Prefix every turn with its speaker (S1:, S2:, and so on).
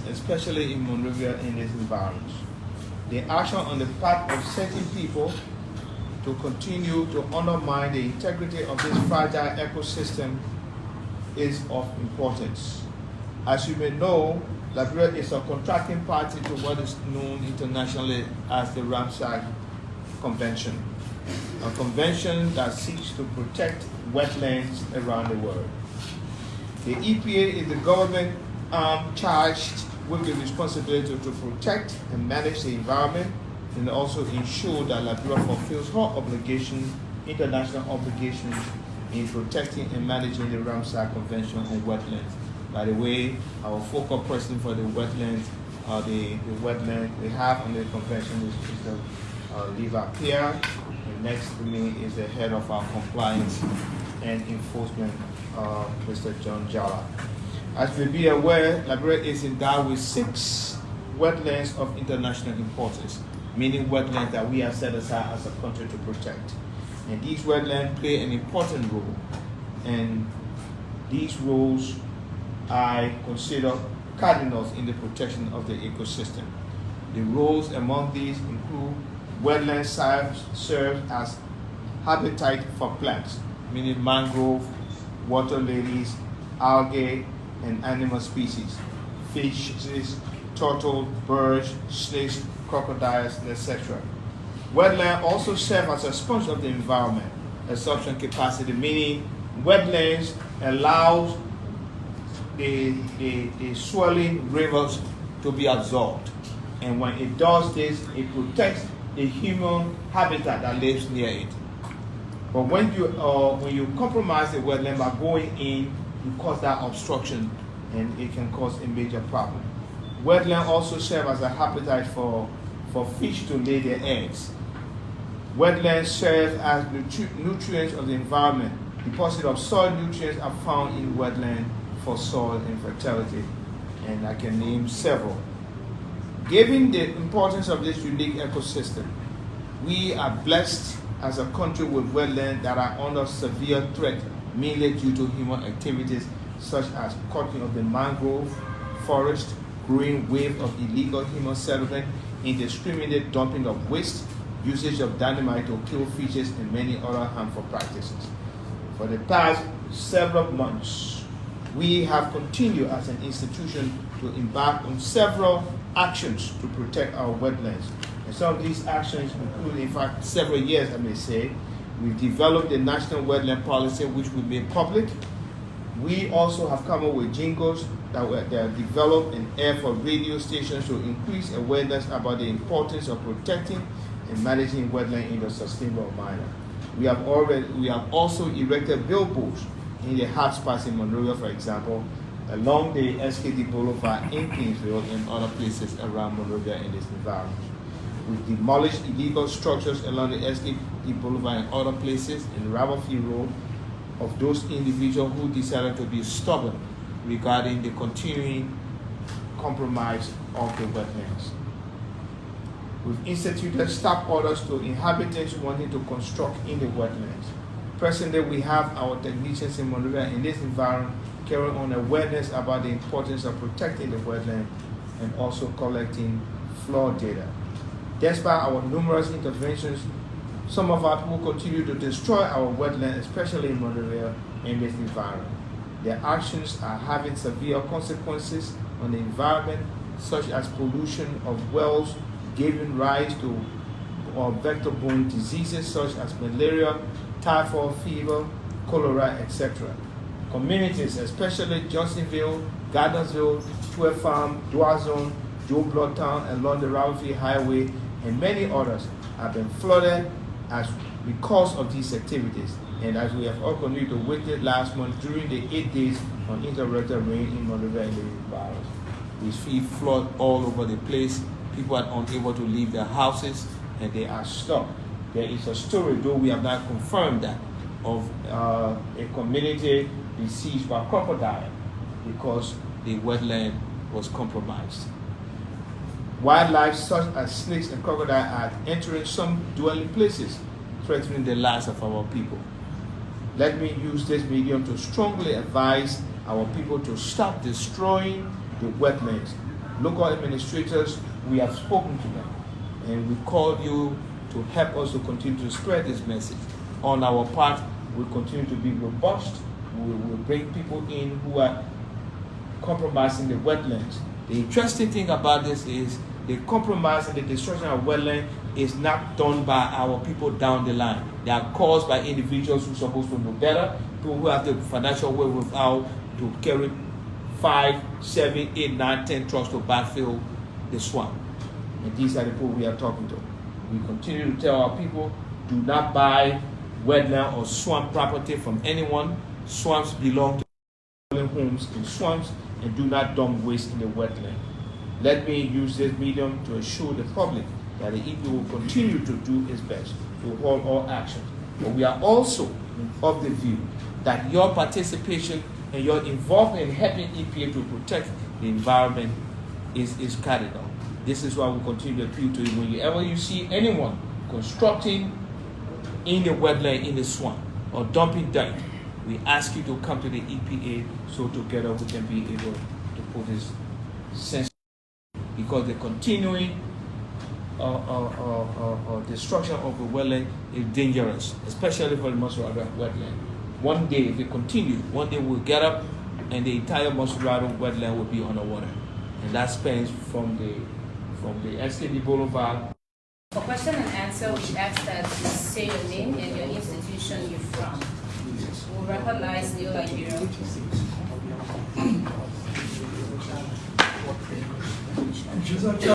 S1: especially in Monrovia and its environs. The action on the part of certain people to continue to undermine the integrity of this fragile ecosystem is of importance. As you may know, Liberia is a contracting party to what is known internationally as the Ramsar Convention, a convention that seeks to protect wetlands around the world. The EPA is the government charged with the responsibility to protect and manage the environment and also ensure that Liberia fulfills her international obligations in protecting and managing the Ramsar Convention on wetlands. By the way, our focal person for the wetlands, the wetland we have on the convention is Mr. Levi Pierre, and next to me is the head of our compliance and enforcement, Mr. John Jala. As you may be aware, Liberia is endowed with 6 wetlands of international importance, meaning wetlands that we have set aside as a country to protect. And these wetlands play an important role, and these roles I consider cardinals in the protection of the ecosystem. The roles among these include wetlands serve as habitat for plants, meaning mangrove, water lilies, algae, and animal species, fishes, turtles, birds, snakes, crocodiles, etc. Wetlands also serve as a sponge of the environment, absorption capacity, meaning wetlands allows the swelling rivers to be absorbed. And when it does this, it protects the human habitat that lives near it. But when you compromise the wetland by going in, you cause that obstruction, and it can cause a major problem. Wetlands also serve as a habitat for fish to lay their eggs. Wetlands serve as nutrients of the environment. Deposits of soil nutrients are found in wetlands for soil and fertility, and I can name several. Given the importance of this unique ecosystem, we are blessed as a country with wetlands that are under severe threat, mainly due to human activities such as cutting of the mangrove forest, growing wave of illegal human settlement, indiscriminate dumping of waste, usage of dynamite to kill fishes, and many other harmful practices. For the past several months, we have continued as an institution to embark on several actions to protect our wetlands. And some of these actions include, in fact, several years, I may say. We've developed the National Wetland Policy, which we made public. We also have come up with jingles that are developed and aired for radio stations to increase awareness about the importance of protecting and managing wetland in a sustainable manner. We have also erected billboards in the hotspots in Monrovia, for example, along the SKD Boulevard in Kingsville and other places around Monrovia and its environment. We've demolished illegal structures along the SKD Boulevard and other places in Ravelfield Road of those individuals who decided to be stubborn regarding the continuing compromise of the wetlands. We've instituted stop orders to inhabitants wanting to construct in the wetlands. Presently, we have our technicians in Monrovia in this environment carrying on awareness about the importance of protecting the wetland and also collecting flood data. Despite our numerous interventions, some of our people continue to destroy our wetlands, especially in Monrovia and this environment. Their actions are having severe consequences on the environment, such as pollution of wells, giving rise to vector-borne diseases such as malaria, typhoid fever, cholera, etc. Communities, especially Johnsonville, Gardensville, 12 Farm, Doazone, Joe Bloodtown, along the Ravelfield Highway, and many others have been flooded because of these activities. And as we have all continued to witness last month during the 8 days on interrupted rain in Monrovia and the environs, we see flood all over the place. People are unable to leave their houses and they are stuck. There is a story, though we have not confirmed that, of a community besieged by crocodile because the wetland was compromised. Wildlife such as snakes and crocodiles are entering some dwelling places, threatening the lives of our people. Let me use this medium to strongly advise our people to stop destroying the wetlands local administrators, we have spoken to them, and we call you to help us to continue to spread this message. On our part, we'll continue to be robust. We will bring people in who are compromising the wetlands. The interesting thing about this is the compromise and the destruction of wetland is not done by our people down the line. They are caused by individuals who are supposed to know better, people who have the financial wherewithal to carry 5, 7, 8, 9, 10 trucks to backfill the swamp. And these are the people we are talking to. We continue to tell our people, do not buy wetland or swamp property from anyone. Swamps belong to homes in swamps, and do not dump waste in the wetland. Let me use this medium to assure the public that the EP will continue to do its best to hold all actions. But we are also of the view that your participation and your involvement in helping EPA to protect the environment is cardinal. This is why we continue to appeal to you. Whenever you see anyone constructing in the wetland, in the swamp, or dumping dirt, we ask you to come to the EPA so together we can be able to put this sense, because the continuing destruction of the wetland is dangerous, especially for the Muscarada wetland. One day, if it continues, one day we'll get up and the entire Muscarada wetland will be underwater, and that spans from the SKD Boulevard.
S2: For question and answer, we ask that you say your name and your institution you're from. We'll recognize New Liberia.